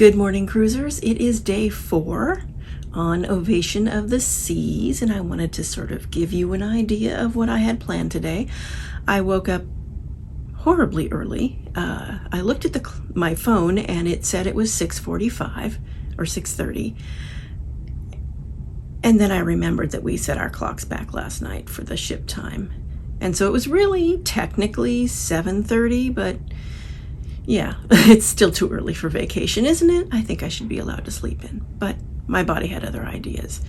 Good morning, cruisers. It is day 4 on Ovation of the Seas, and I wanted to sort of give you an idea of what I had planned today. I woke up horribly early. I looked at my phone and it said it was 6:45 or 6:30. And then I remembered that we set our clocks back last night for the ship time. And so it was really technically 7:30, but yeah, it's still too early for vacation, isn't it? I think I should be allowed to sleep in, but my body had other ideas.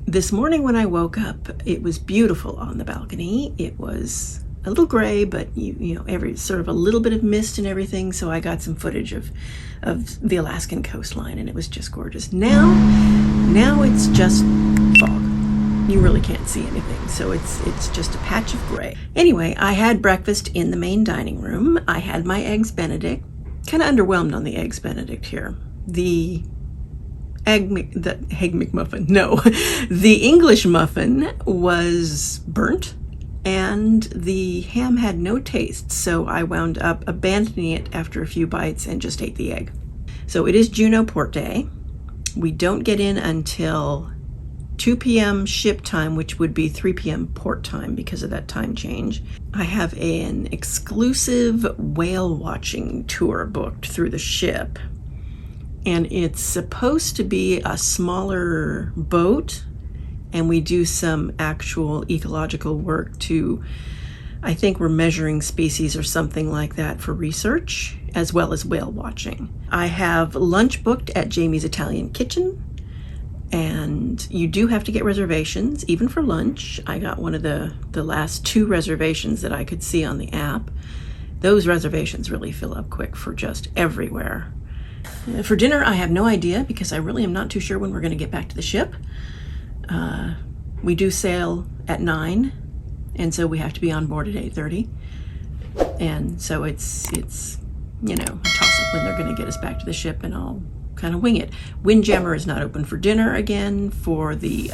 This morning when I woke up, it was beautiful on the balcony. It was a little gray, but you know, every sort of a little bit of mist and everything. So I got some footage of the Alaskan coastline, and it was just gorgeous. Now it's just fog. You really can't see anything, so it's just a patch of gray. Anyway, I had breakfast in the main dining room. I had my eggs Benedict. Kind of underwhelmed on the eggs Benedict here. The egg McMuffin. No, the English muffin was burnt, and the ham had no taste, so I wound up abandoning it after a few bites and just ate the egg. So it is Juneau port day. We don't get in until 2 p.m. ship time, which would be 3 p.m. port time because of that time change. I have an exclusive whale watching tour booked through the ship, and it's supposed to be a smaller boat, and we do some actual ecological work to, I think we're measuring species or something like that for research, as well as whale watching. I have lunch booked at Jamie's Italian Kitchen, and you do have to get reservations, even for lunch. I got one of the last 2 reservations that I could see on the app. Those reservations really fill up quick for just everywhere. For dinner, I have no idea because I really am not too sure when we're going to get back to the ship. We do sail at 9, and so we have to be on board at 8:30. And so it's you know, a toss-up when they're going to get us back to the ship, and I'll kind of wing it. Windjammer is not open for dinner again for the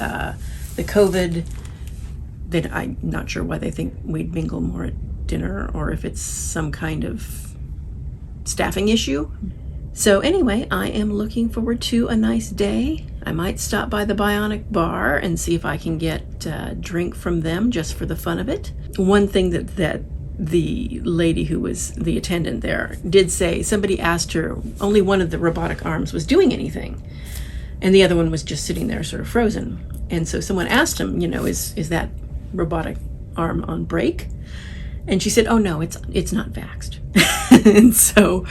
COVID. I'm not sure why they think we'd mingle more at dinner, or if it's some kind of staffing issue. So anyway, I am looking forward to a nice day. I might stop by the Bionic Bar and see if I can get a drink from them just for the fun of it. One thing that the lady who was the attendant there did say, somebody asked her, only one of the robotic arms was doing anything, and the other one was just sitting there sort of frozen. And so someone asked him, you know, is that robotic arm on break? And she said, oh no, it's not vaxxed. And so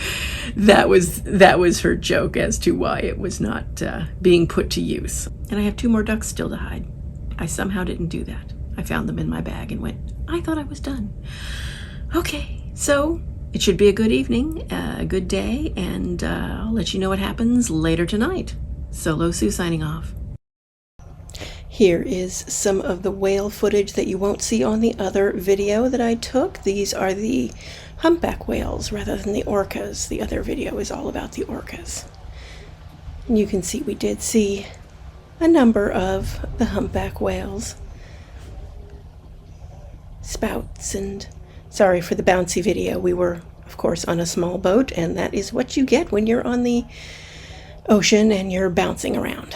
that was her joke as to why it was not being put to use. And I have 2 more ducks still to hide. I somehow didn't do that. I found them in my bag and went, I thought I was done. Okay, so it should be a good evening, a good day, and I'll let you know what happens later tonight. Solo Sue signing off. Here is some of the whale footage that you won't see on the other video that I took. These are the humpback whales rather than the orcas. The other video is all about the orcas. And you can see we did see a number of the humpback whales. Spouts, and sorry for the bouncy video. We were, of course, on a small boat, and that is what you get when you're on the ocean and you're bouncing around.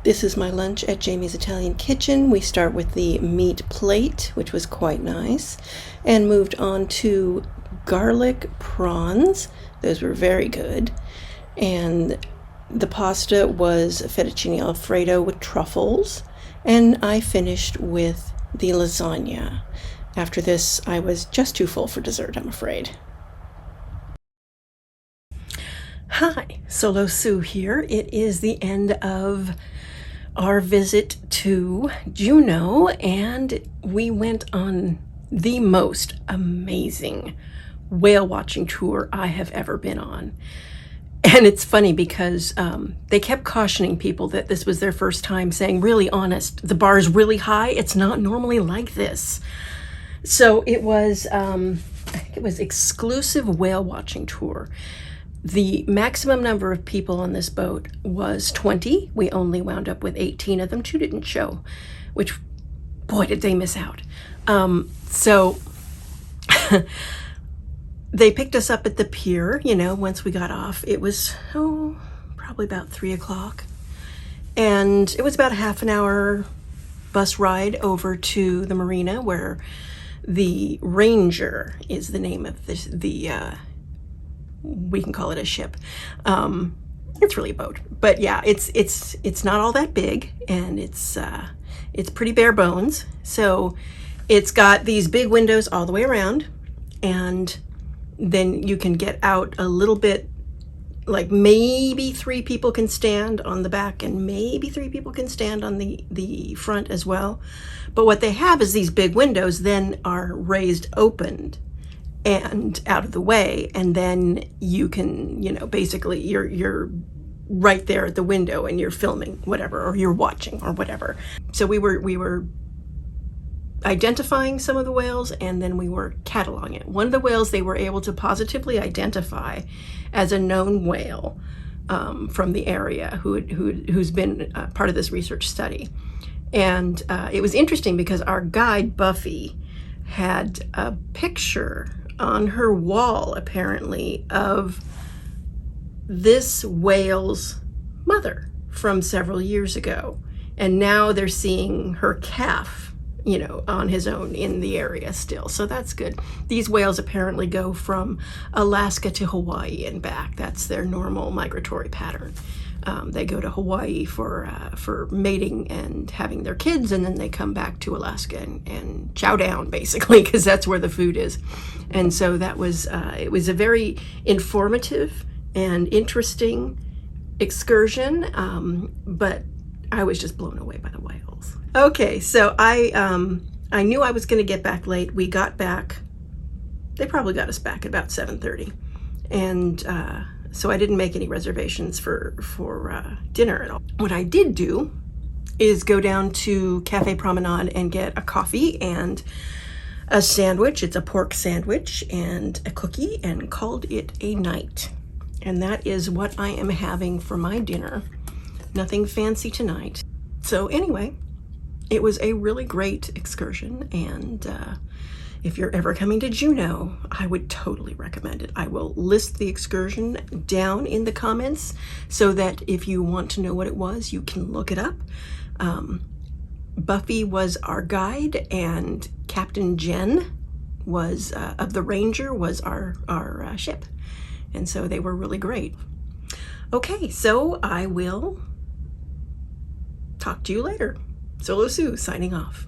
This is my lunch at Jamie's Italian Kitchen. We start with the meat plate, which was quite nice, and moved on to garlic prawns. Those were very good. And the pasta was fettuccine alfredo with truffles, and I finished with the lasagna. After this, I was just too full for dessert, I'm afraid. Hi, Solo Sue here. It is the end of our visit to Juneau, and we went on the most amazing whale watching tour I have ever been on. And it's funny because they kept cautioning people that this was their first time, saying, really honest, the bar is really high. It's not normally like this. So it was, I think it was exclusive whale watching tour. The maximum number of people on this boat was 20. We only wound up with 18 of them. 2 didn't show, which, boy, did they miss out. So they picked us up at the pier, you know, once we got off. It was, probably about 3 o'clock. And it was about a half an hour bus ride over to the marina, where the Ranger is the name of we can call it a ship. It's really a boat, but yeah, it's not all that big, and it's pretty bare bones. So it's got these big windows all the way around, and then you can get out a little bit, like maybe 3 people can stand on the back, and maybe 3 people can stand on the front as well. But what they have is these big windows then are raised opened and out of the way, and then you can, you know, basically you're right there at the window and you're filming whatever, or you're watching or whatever. So we were identifying some of the whales, and then we were cataloging it. One of the whales they were able to positively identify as a known whale from the area who's been part of this research study. And it was interesting because our guide Buffy had a picture on her wall, apparently, of this whale's mother from several years ago. And now they're seeing her calf, you know, on his own in the area still. So that's good. These whales apparently go from Alaska to Hawaii and back. That's their normal migratory pattern. They go to Hawaii for mating and having their kids, and then they come back to Alaska and chow down, basically, because that's where the food is. And so that was, it was a very informative and interesting excursion, but I was just blown away by the whales. Okay, so I knew I was going to get back late. We got back, they probably got us back at about 7:30, and so I didn't make any reservations for dinner at all. What I did do is go down to Cafe Promenade and get a coffee and a sandwich. It's a pork sandwich and a cookie, and called it a night. And that is what I am having for my dinner. Nothing fancy tonight. So anyway, it was a really great excursion, and if you're ever coming to Juneau, I would totally recommend it. I will list the excursion down in the comments so that if you want to know what it was, you can look it up. Buffy was our guide, and Captain Jen was of the Ranger was our ship, and so they were really great. Okay, so I will talk to you later. Solo Sue signing off.